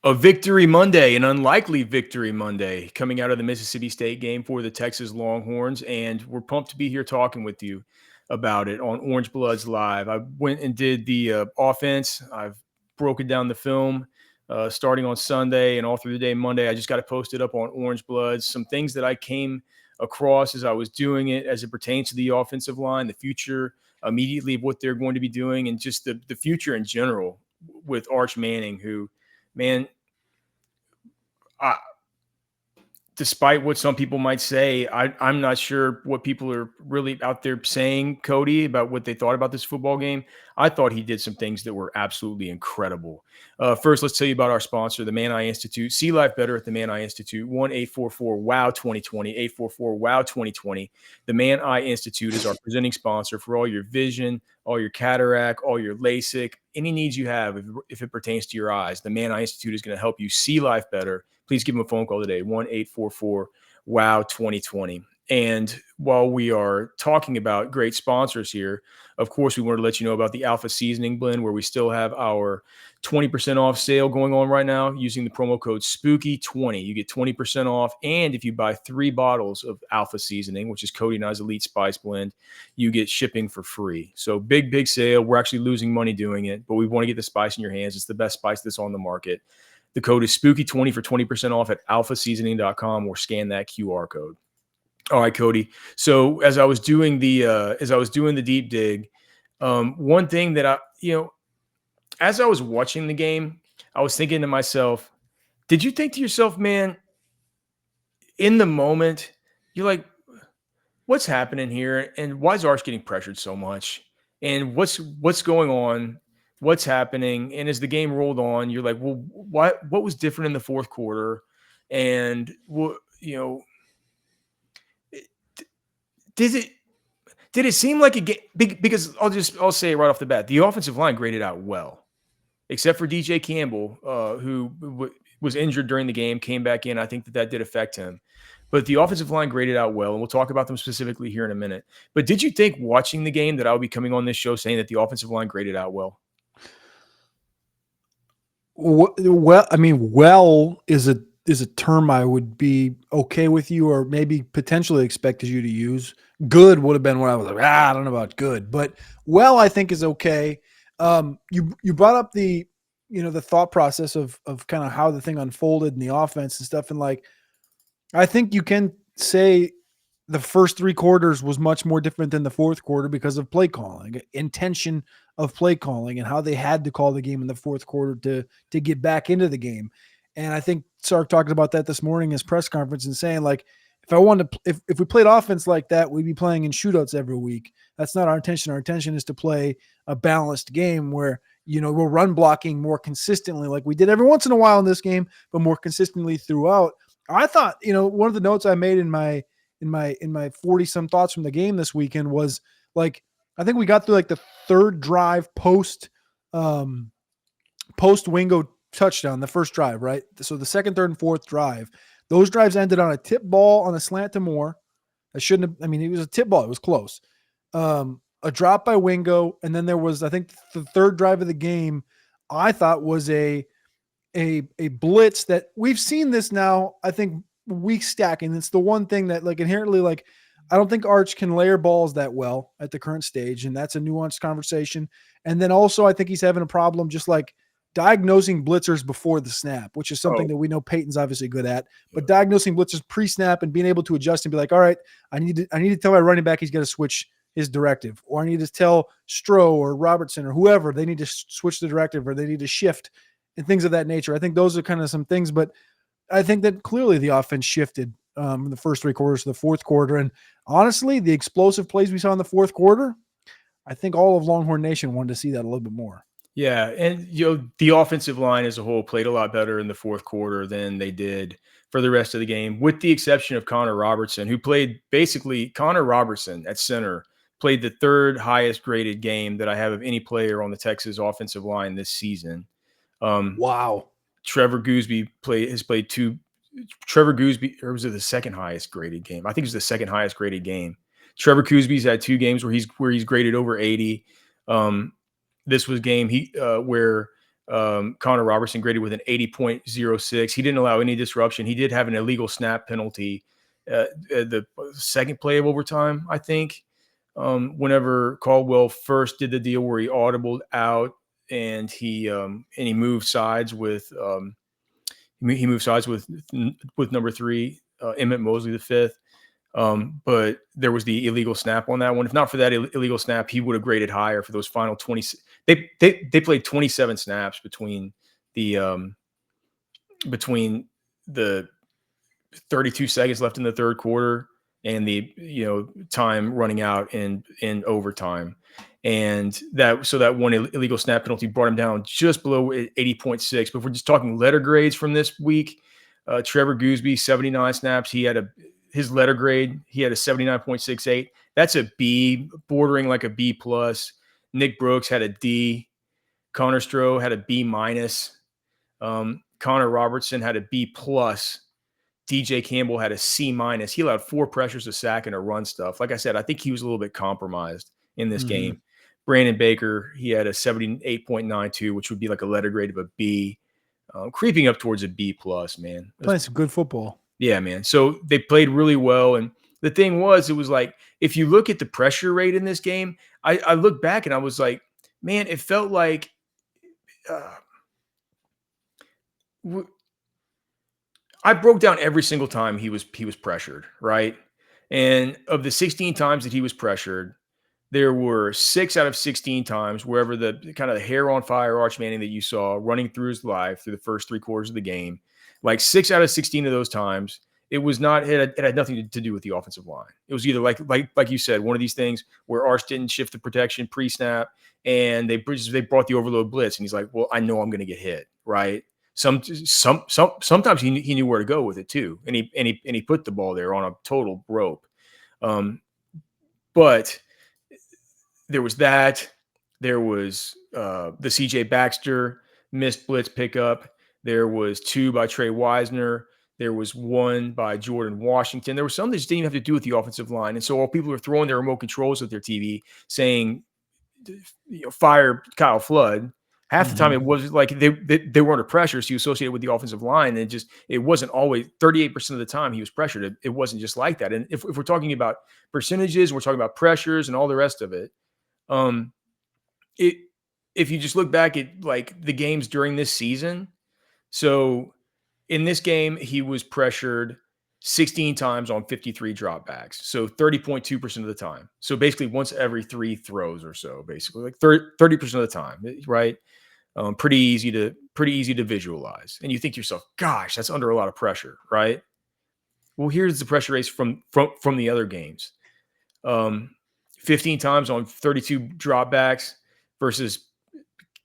A victory Monday, an unlikely victory Monday coming out of the Mississippi State game for the Texas Longhorns. And we're pumped to be here talking with you about it on Orange Bloods Live. I went and did the offense. I've broken down the film starting on Sunday and all through the day Monday. I just got it posted up on Orange Bloods. Some things that I came across as I was doing it as it pertains to the offensive line, the future immediately of what they're going to be doing, and just the future in general with Arch Manning, who, man, I, despite what some people might say, I'm not sure what people are really out there saying, Cody, about what they thought about this football game. I thought he did some things that were absolutely incredible. First, let's tell you about our sponsor, the Man Eye Institute. See life better at the Man Eye Institute. 1-844-WOW-2020, 844-WOW-2020. The Man Eye Institute is our presenting sponsor for all your vision, all your cataract, all your LASIK, any needs you have if it pertains to your eyes. The Man Eye Institute is going to help you see life better. Please give them a phone call today, 1-844-WOW-2020. And while we are talking about great sponsors here, of course, we want to let you know about the Alpha Seasoning Blend, where we still have our 20% off sale going on right now using the promo code SPOOKY20. You get 20% off. And if you buy 3 bottles of Alpha Seasoning, which is Cody and I's Elite Spice Blend, you get shipping for free. So big sale. We're actually losing money doing it, but we want to get the spice in your hands. It's the best spice that's on the market. The code is SPOOKY20 for 20% off at alphaseasoning.com, or scan that QR code. All right, Cody. So as I was doing the deep dig, one thing that as I was watching the game, I was thinking to myself, did you think to yourself, man, in the moment, you're like, what's happening here? And why is Arch getting pressured so much? And what's going on? What's happening? And as the game rolled on, you're like, well, what was different in the fourth quarter? And did it seem like a game? Because I'll say it right off the bat, the offensive line graded out well, except for DJ Campbell, who was injured during the game, came back in. I think that did affect him. But the offensive line graded out well, and we'll talk about them specifically here in a minute. But did you think watching the game that I would be coming on this show saying that the offensive line graded out well? Well, I mean, well is a term I would be okay with you, or maybe potentially expected you to use. Good would have been what I was like, I don't know about good, but well, I think is okay. You brought up the thought process of kind of how the thing unfolded in the offense and stuff, and like I think you can say the first 3 quarters was much more different than the fourth quarter because of play calling, intention of play calling, and how they had to call the game in the fourth quarter to get back into the game. And I think Sark talked about that this morning in his press conference and saying, like, if we played offense like that, we'd be playing in shootouts every week. That's not our intention. Our intention is to play a balanced game where, we're run blocking more consistently, like we did every once in a while in this game, but more consistently throughout. I thought, one of the notes I made in my 40 some thoughts from the game this weekend was like, I think we got through like the third drive post Wingo touchdown, the first drive, right? So the second, third, and fourth drive, those drives ended on a tip ball on a slant to Moore. I shouldn't have, it was a tip ball. It was close. A drop by Wingo. And then there was, I think the third drive of the game, I thought was a blitz that we've seen this now, I think, weak stacking. It's the one thing that, like, inherently, like, I don't think Arch can layer balls that well at the current stage, and that's a nuanced conversation. And then also I think he's having a problem just like diagnosing blitzers before the snap, which is something that we know Peyton's obviously good at, but diagnosing blitzers pre-snap and being able to adjust and be like, all right, I need to tell my running back he's got to switch his directive, or I need to tell Stroh or Robertson or whoever they need to switch the directive, or they need to shift and things of that nature. I think those are kind of some things, but I think that clearly the offense shifted from the first 3 quarters to the fourth quarter. And honestly, the explosive plays we saw in the fourth quarter, I think all of Longhorn Nation wanted to see that a little bit more. Yeah, and the offensive line as a whole played a lot better in the fourth quarter than they did for the rest of the game, with the exception of Connor Robertson, who played Connor Robertson at center played the 3rd highest graded game that I have of any player on the Texas offensive line this season. Wow. Trevor Gooseby has played 2. Trevor Gooseby, or was it the 2nd highest graded game? I think it was the 2nd highest graded game. Trevor Gooseby's had 2 games where he's graded over 80. This was game where Connor Robertson graded with an 80.06. He didn't allow any disruption. He did have an illegal snap penalty the second play of overtime, I think. Whenever Caldwell first did the deal where he audibled out and he moved sides with with number 3, Emmett Mosley the fifth. But there was the illegal snap on that one. If not for that illegal snap, he would have graded higher for those final 20. They played 27 snaps the between the 32 seconds left in the third quarter and the time running out in overtime. And that one illegal snap penalty brought him down just below 80.6. But if we're just talking letter grades from this week, Trevor Gooseby, 79 snaps. His letter grade, he had a 79.68. That's a B, bordering like a B plus. Nick Brooks had a D. Connor Stroh had a B minus. Connor Robertson had a B plus. DJ Campbell had a C minus. He allowed 4 pressures, a sack, and a run stuff. Like I said, I think he was a little bit compromised in this game. Brandon Baker, he had a 78.92, which would be like a letter grade of a B, creeping up towards a B plus, man. Playing some good football. Yeah, man. So they played really well. And the thing was, it was like, if you look at the pressure rate in this game, I look back and I was like, man, it felt like I broke down every single time he was pressured, right? And of the 16 times that he was pressured, there were 6 out of 16 times wherever the kind of the hair on fire Arch Manning that you saw running through his life through the first 3 quarters of the game, like 6 out of 16 of those times, it had nothing to do with the offensive line. It was either like you said, one of these things where Arch didn't shift the protection pre-snap and they brought the overload blitz, and he's like, well, I know I'm going to get hit, right? Sometimes he knew where to go with it too, and he put the ball there on a total rope. But there was that. There was the CJ Baxter missed blitz pickup. There was 2 by Trey Wisner. There was 1 by Jordan Washington. There was some that just didn't even have to do with the offensive line. And so while people are throwing their remote controls at their TV saying, fire Kyle Flood, half the time it was like they were under pressure, so you associate it with the offensive line. And it wasn't always 38% of the time he was pressured. It wasn't just like that. And if we're talking about percentages, we're talking about pressures and all the rest of it. If you just look back at like the games during this season, so in this game, he was pressured 16 times on 53 dropbacks. So 30.2% of the time. So basically once every 3 throws or so, basically like 30% of the time, right? Pretty easy to visualize. And you think to yourself, gosh, that's under a lot of pressure, right? Well, here's the pressure rates from the other games. 15 times on 32 dropbacks versus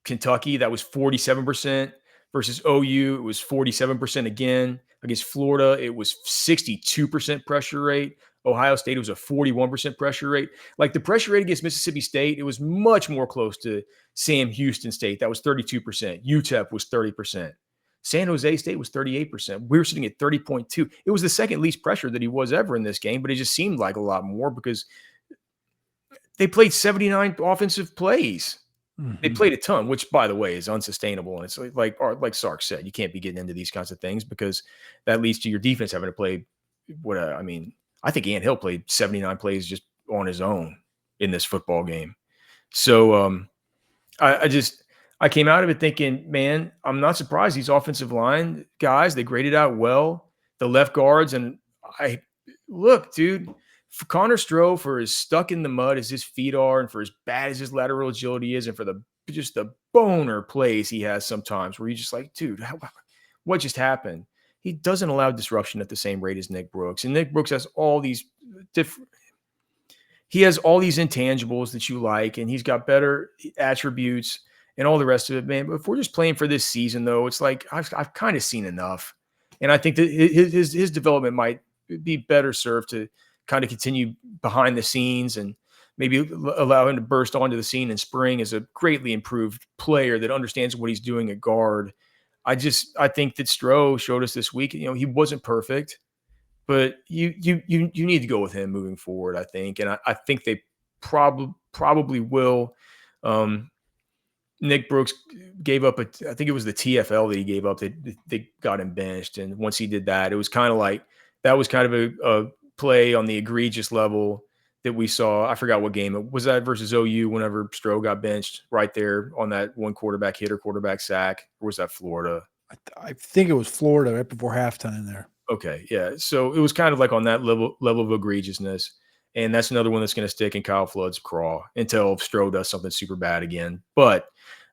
Kentucky, that was 47%. Versus OU, it was 47% again. Against Florida, it was 62% pressure rate. Ohio State, it was a 41% pressure rate. Like the pressure rate against Mississippi State, it was much more close to Sam Houston State. That was 32%. UTEP was 30%. San Jose State was 38%. We were sitting at 30.2. It was the second least pressure that he was ever in this game, but it just seemed like a lot more because they played 79 offensive plays. They played a ton, which, by the way, is unsustainable. And it's like Sark said, you can't be getting into these kinds of things because that leads to your defense having to play. I think Ant Hill played 79 plays just on his own in this football game. So I came out of it thinking, man, I'm not surprised these offensive line guys, they graded out well. The left guards, and dude, for Connor Stroh, for as stuck in the mud as his feet are and for as bad as his lateral agility is and for the boner plays he has sometimes where you're just like, dude, what just happened? He doesn't allow disruption at the same rate as Nick Brooks. And Nick Brooks has all these intangibles that you like, and he's got better attributes and all the rest of it, man. But if we're just playing for this season, though, it's like I've kind of seen enough. And I think that his development might be better served to kind of continue behind the scenes and maybe allow him to burst onto the scene in spring as a greatly improved player that understands what he's doing at guard. I think that Stroh showed us this week, he wasn't perfect, but you need to go with him moving forward, I think. And I think they probably will, Nick Brooks gave up I think it was the TFL that he gave up. They got him benched, and once he did that, it was kind of like that was kind of a play on the egregious level that we saw. I forgot what game it was, that versus OU. Whenever Stroh got benched, right there on that one quarterback hit or quarterback sack, or was that Florida? I think it was Florida right before halftime there. Okay, yeah. So it was kind of like on that level of egregiousness. And that's another one that's going to stick in Kyle Flood's craw until Stroh does something super bad again. But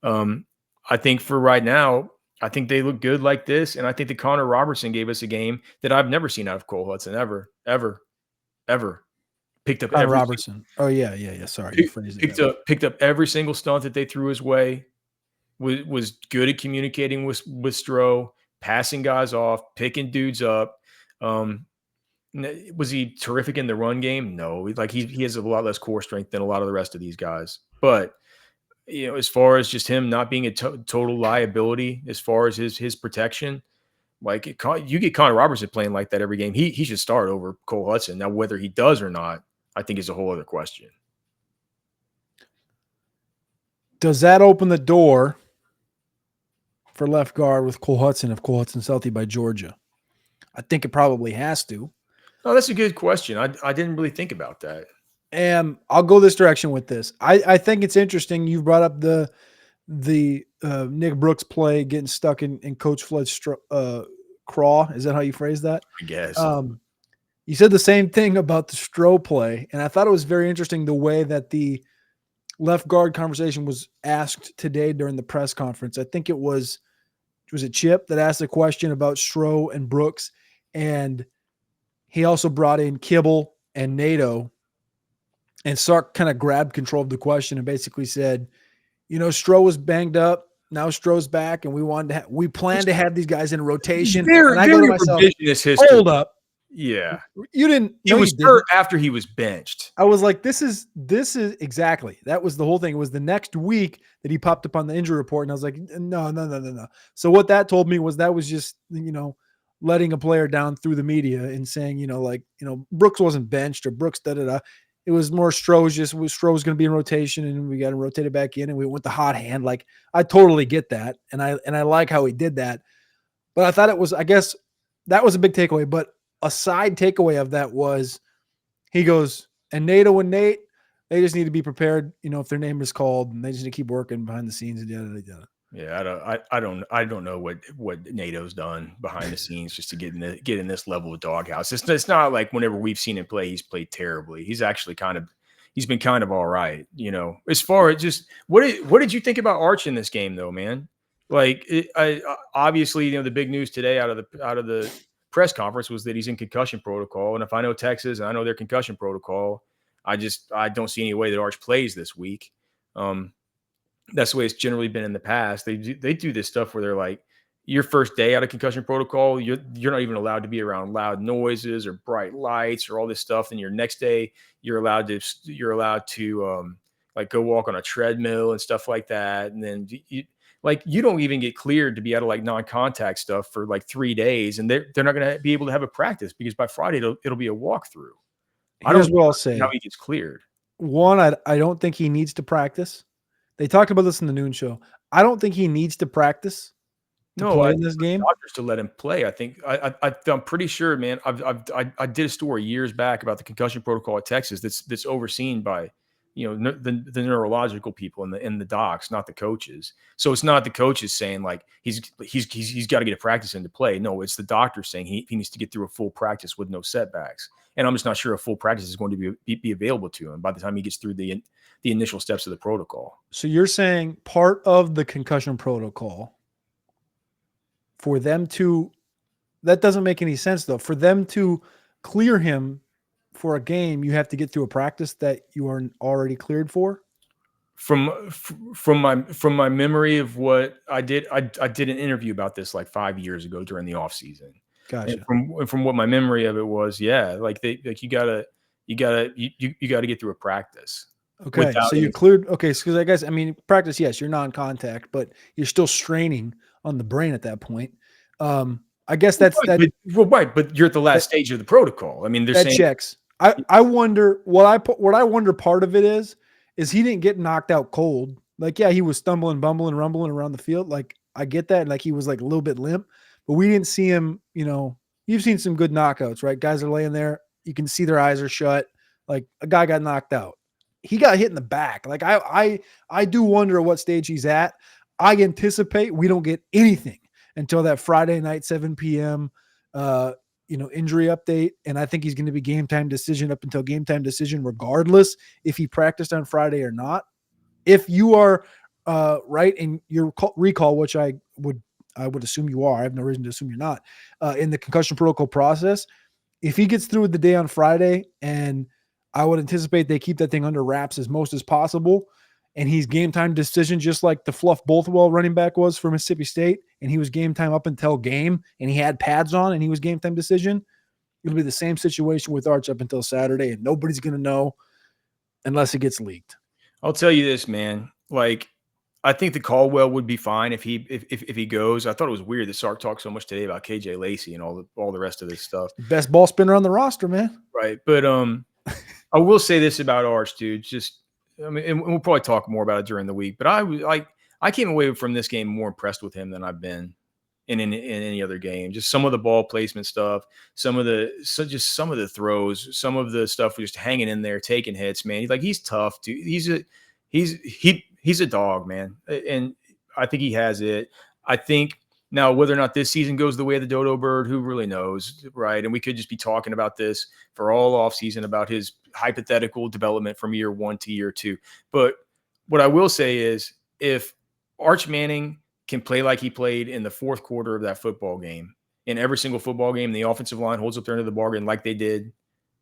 I think for right now, I think they look good like this. And I think that Connor Robertson gave us a game that I've never seen out of Cole Hudson ever, ever, ever. Picked up Connor Robertson. Oh yeah. Sorry, you phrased it. Picked up every single stunt that they threw his way. Was good at communicating with Stroh, passing guys off, picking dudes up. Was he terrific in the run game? No, like he has a lot less core strength than a lot of the rest of these guys. But as far as just him not being a total liability, as far as his protection, like you get Connor Robertson playing like that every game, he should start over Cole Hudson. Now, whether he does or not, I think is a whole other question. Does that open the door for left guard with Cole Hudson if Cole Hudson's healthy by Georgia? I think it probably has to. Oh, that's a good question. I didn't really think about that. And I'll go this direction with this. I think it's interesting. You brought up the Nick Brooks play getting stuck in Coach Flood's craw. Is that how you phrase that? I guess. You said the same thing about the Stroh play, and I thought it was very interesting the way that the left guard conversation was asked today during the press conference. I think it was it Chip that asked a question about Stroh and Brooks, and he also brought in Kibble and NATO, and Sark kind of grabbed control of the question and basically said, Stroh was banged up. Now Stroh's back, and we planned to have these guys in rotation. And I go to myself, hold up. Yeah. You didn't. He was hurt after he was benched. I was like, this is exactly. That was the whole thing. It was the next week that he popped up on the injury report. And I was like, no. So what that told me was that was just, letting a player down through the media and saying, Brooks wasn't benched or Brooks da-da-da. It was more Stroh's going to be in rotation and we got to rotate it back in and we went the hot hand. Like, I totally get that. And I like how he did that. But I thought it was, I guess that was a big takeaway. But a side takeaway of that was he goes, and NATO and Nate, they just need to be prepared, if their name is called, and they just need to keep working behind the scenes. Yeah, I don't know what NATO's done behind the scenes just to get in this level of doghouse. It's not like whenever we've seen him play, he's played terribly. He's actually he's been kind of all right. As far as just what did you think about Arch in this game though, man? Like obviously, the big news today out of the press conference was that he's in concussion protocol. And if I know Texas and I know their concussion protocol, I don't see any way that Arch plays this week. That's the way it's generally been in the past. They do this stuff where they're like, your first day out of concussion protocol, you're not even allowed to be around loud noises or bright lights or all this stuff. And your next day, you're allowed to like go walk on a treadmill and stuff like that. And then you don't even get cleared to be out of like non-contact stuff for like 3 days, and they're not going to be able to have a practice because by Friday it'll be a walkthrough. Here's what I'll say: how he gets cleared. One, I don't think he needs to practice. They talked about this in the noon show. I don't think he needs to practice to play in this game. Doctors to let him play. I think I'm pretty sure, man. I did a story years back about the concussion protocol at Texas that's overseen by the neurological people and the docs, not the coaches. So it's not the coaches saying like he's got to get a practice in to play. No, it's the doctor saying he needs to get through a full practice with no setbacks. And I'm just not sure a full practice is going to be available to him by the time he gets through the initial steps of the protocol. So you're saying part of the concussion protocol for them to, that doesn't make any sense though. For them to clear him for a game, you have to get through a practice that you are already cleared for? From my memory of what I did, I did an interview about this like 5 years ago during the off season. Gotcha. And from what my memory of it was, yeah, like you gotta get through a practice. Okay, so you cleared. Okay, because I guess practice. Yes, you're non-contact, but you're still straining on the brain at that point. I guess that's right, right, but you're at the last stage of the protocol. I mean, that checks. I wonder what I wonder part of it is he didn't get knocked out cold. Like, yeah, he was stumbling, bumbling, rumbling around the field. Like, I get that. And like, he was like a little bit limp, but we didn't see him, you've seen some good knockouts, right? Guys are laying there. You can see their eyes are shut. Like, a guy got knocked out. He got hit in the back. Like, I do wonder what stage he's at. I anticipate we don't get anything until that Friday night, 7 p.m., injury update. And I think he's going to be game time decision up until game time decision, regardless if he practiced on Friday or not. If you are right in your recall, which I would assume you are, I have no reason to assume you're not, in the concussion protocol process, if he gets through with the day on Friday, and I would anticipate they keep that thing under wraps as most as possible, and he's game time decision, just like the Fluff Bothwell running back was for Mississippi State, and he was game time up until game, and he had pads on, and he was game time decision, it'll be the same situation with Arch up until Saturday, and nobody's going to know unless it gets leaked. I'll tell you this, man. Like, I think the Caldwell would be fine if he goes. I thought it was weird that Sark talked so much today about KJ Lacey and all the rest of this stuff. Best ball spinner on the roster, man. Right. But I will say this about Arch, dude. Just, I mean, and we'll probably talk more about it during the week. But I came away from this game more impressed with him than I've been in any other game. Just some of the ball placement stuff, some of the throws, some of the stuff just hanging in there, taking hits, man. He's tough, dude. He's a dog, man. And I think he has it. I think now whether or not this season goes the way of the dodo bird, who really knows, right? And we could just be talking about this for all offseason about his hypothetical development from year 1 to year 2. But what I will say is, if Arch Manning can play like he played in the fourth quarter of that football game, in every single football game, the offensive line holds up their end of the bargain like they did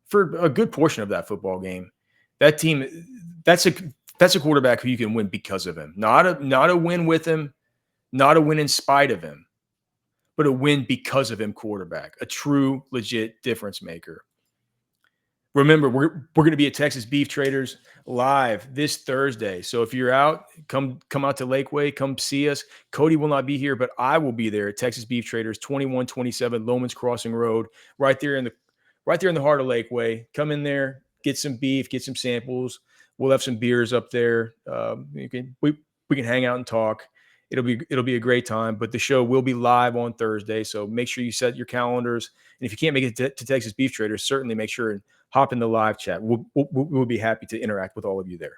for a good portion of that football game, that team, that's a quarterback who you can win because of him. Not a win with him, not a win in spite of him, but a win because of him quarterback, a true, legit difference maker. Remember, we're going to be at Texas Beef Traders live this Thursday. So if you're out, come out to Lakeway, come see us. Cody will not be here, but I will be there at Texas Beef Traders, 2127 Lomans Crossing Road, right there in the heart of Lakeway. Come in there, get some beef, get some samples. We'll have some beers up there. We can hang out and talk. It'll be a great time. But the show will be live on Thursday, so make sure you set your calendars. And if you can't make it to Texas Beef Traders, certainly make sure and hop in the live chat. We'll be happy to interact with all of you there.